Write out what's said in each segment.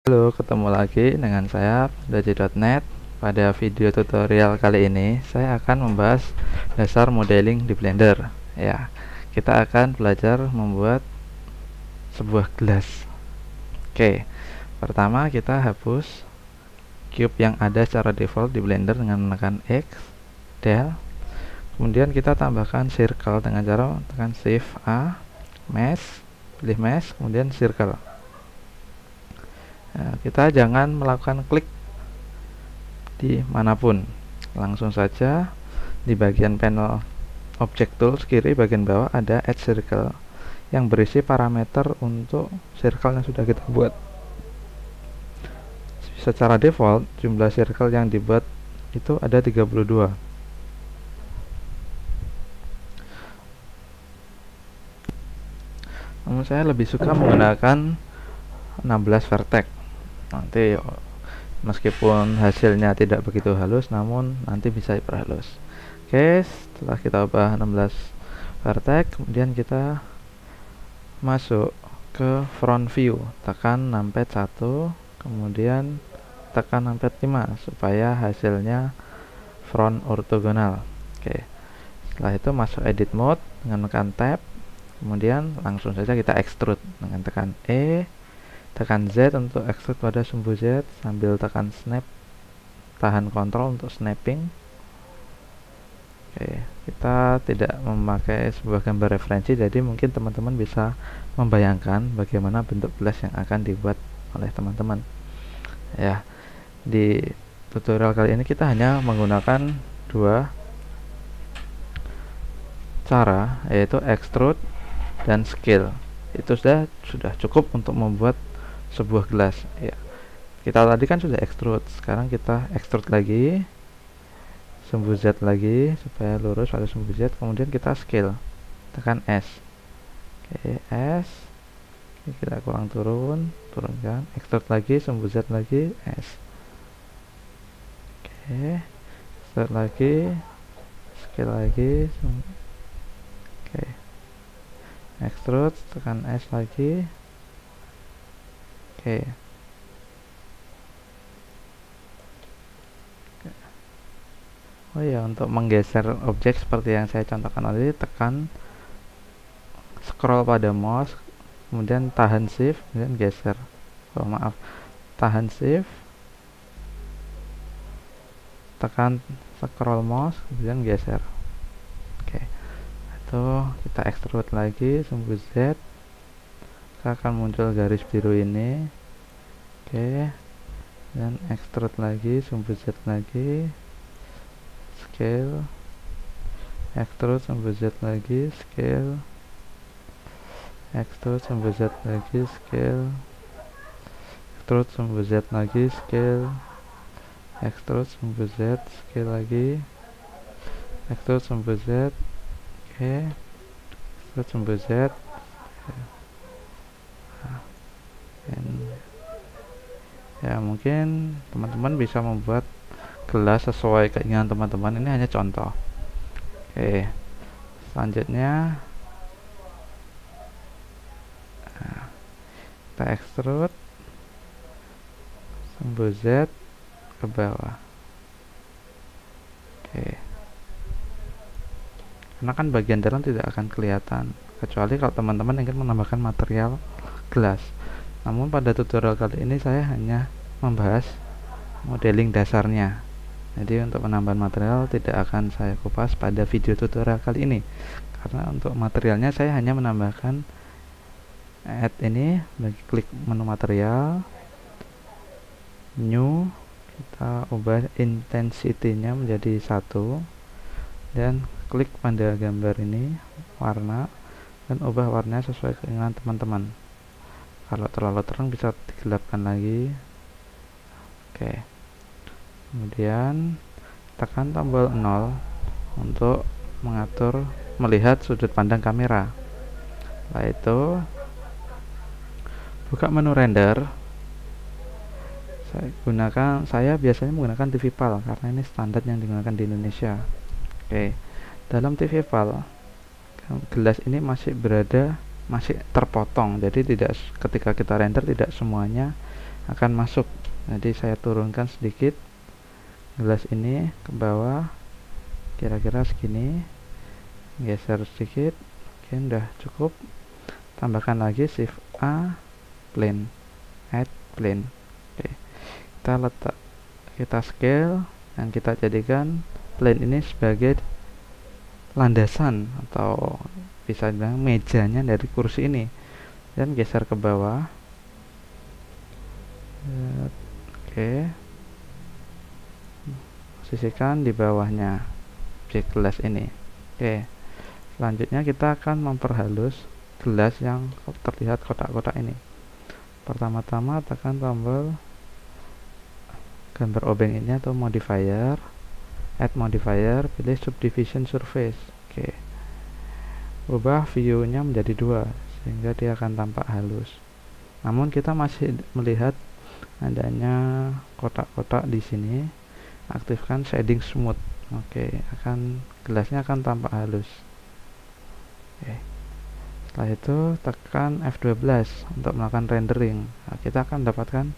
Halo, ketemu lagi dengan saya Daji.net. Pada video tutorial kali ini saya akan membahas dasar modeling di Blender. Ya, kita akan belajar membuat sebuah gelas. Oke, pertama kita hapus cube yang ada secara default di Blender dengan menekan X, Del. Kemudian kita tambahkan circle dengan cara tekan Shift A, mesh, pilih mesh, kemudian circle. Nah, kita jangan melakukan klik di manapun, langsung saja di bagian panel Object Tools kiri bagian bawah ada Add Circle yang berisi parameter untuk circle yang sudah kita buat. Secara default jumlah circle yang dibuat itu ada 32. Namun saya lebih suka menggunakan 16 vertex. Nanti meskipun hasilnya tidak begitu halus, namun nanti bisa diperhalus. Oke, setelah kita ubah 16 vertex, kemudian kita masuk ke front view, tekan numpad 1, kemudian tekan numpad 5 supaya hasilnya front orthogonal. Oke, setelah itu masuk edit mode dengan tekan tab, kemudian langsung saja kita extrude dengan tekan E, tekan Z untuk extrude pada sumbu Z, sambil tekan snap, tahan kontrol untuk snapping. Oke, kita tidak memakai sebuah gambar referensi, jadi mungkin teman-teman bisa membayangkan bagaimana bentuk gelas yang akan dibuat oleh teman-teman. Ya, di tutorial kali ini kita hanya menggunakan dua cara, yaitu extrude dan scale. Itu sudah cukup untuk membuat sebuah gelas. Ya, kita tadi kan sudah extrude, sekarang kita extrude lagi, sumbu Z lagi supaya lurus pada sumbu Z, kemudian kita scale, tekan S. Oke, S, kita kurang turunkan, extrude lagi, sumbu Z lagi, S. Oke, extrude lagi, scale lagi, oke, extrude, tekan S lagi. Oke. Oh ya, untuk menggeser objek seperti yang saya contohkan tadi, tekan scroll pada mouse, kemudian tahan shift, kemudian geser. Oh maaf, tahan shift, tekan scroll mouse, kemudian geser. Oke, itu kita extrude lagi sumbu Z, akan muncul garis biru ini. Oke, dan extrude lagi sumbu Z lagi, scale, extrude sumbu Z lagi, scale, extrude sumbu Z lagi, scale, extrude sumbu Z lagi, scale, extrude sumbu Z, scale lagi, extrude sumbu Z. Oke, extrude sumbu Z. Ya, mungkin teman-teman bisa membuat gelas sesuai keinginan teman-teman. Ini hanya contoh. Oke, selanjutnya kita extrude sumbu Z ke bawah. Oke, karena kan bagian dalam tidak akan kelihatan kecuali kalau teman-teman ingin menambahkan material gelas. Namun pada tutorial kali ini saya hanya membahas modeling dasarnya. Jadi untuk penambahan material tidak akan saya kupas pada video tutorial kali ini, karena untuk materialnya saya hanya menambahkan add ini, bagi klik menu material, new, kita ubah intensity-nya menjadi 1, dan klik pada gambar ini, warna, dan ubah warnanya sesuai keinginan teman-teman. Kalau terlalu terang bisa digelapkan lagi. Oke, kemudian tekan tombol 0 untuk mengatur melihat sudut pandang kamera. Setelah itu buka menu render. Saya biasanya menggunakan tvPal karena ini standar yang digunakan di Indonesia. Oke, dalam tvPal gelas ini masih terpotong, jadi tidak, ketika kita render tidak semuanya akan masuk. Jadi saya turunkan sedikit gelas ini ke bawah, kira-kira segini, geser sedikit. Oke, udah cukup. Tambahkan lagi shift A, plane, add plane. Oke, kita scale dan kita jadikan plane ini sebagai landasan atau bisa dibilang mejanya dari kursi ini, dan geser ke bawah. Oke, posisikan di bawahnya objek gelas ini. Oke, selanjutnya kita akan memperhalus gelas yang terlihat kotak-kotak ini. Pertama-tama tekan tombol gambar obeng ini atau modifier, add modifier, pilih subdivision surface. Oke, ubah view-nya menjadi 2 sehingga dia akan tampak halus. Namun kita masih melihat adanya kotak-kotak di sini. Aktifkan shading smooth. Oke, gelasnya akan tampak halus. Oke. Setelah itu tekan F12 untuk melakukan rendering. Nah, kita akan dapatkan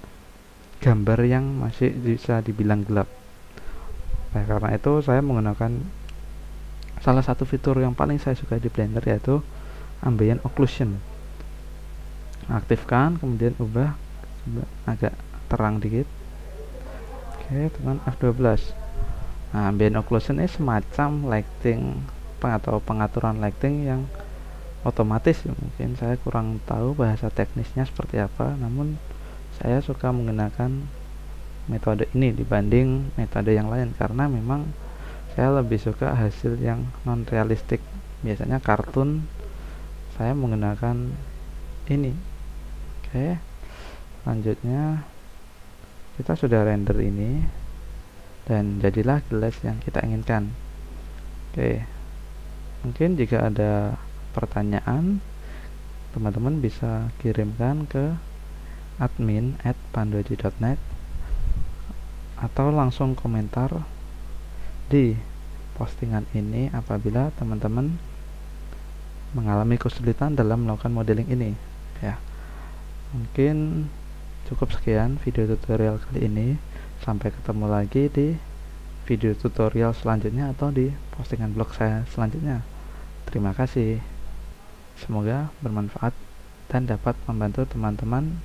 gambar yang masih bisa dibilang gelap. Nah, karena itu saya menggunakan salah satu fitur yang paling saya suka di Blender, yaitu ambient occlusion. Aktifkan, kemudian ubah agak terang dikit. Oke, tekan F12. Nah, ambient occlusion ini semacam lighting atau pengaturan lighting yang otomatis. Mungkin saya kurang tahu bahasa teknisnya seperti apa, namun saya suka menggunakan metode ini dibanding metode yang lain karena memang saya lebih suka hasil yang non realistik. Biasanya kartun saya menggunakan ini. Oke, selanjutnya kita sudah render ini dan jadilah gelas yang kita inginkan. Oke, mungkin jika ada pertanyaan, teman-teman bisa kirimkan ke admin@panduaji.net atau langsung komentar di postingan ini apabila teman-teman mengalami kesulitan dalam melakukan modeling ini. Ya, mungkin cukup sekian video tutorial kali ini. Sampai ketemu lagi di video tutorial selanjutnya atau di postingan blog saya selanjutnya. Terima kasih. Semoga bermanfaat dan dapat membantu teman-teman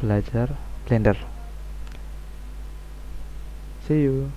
belajar Blender. See you.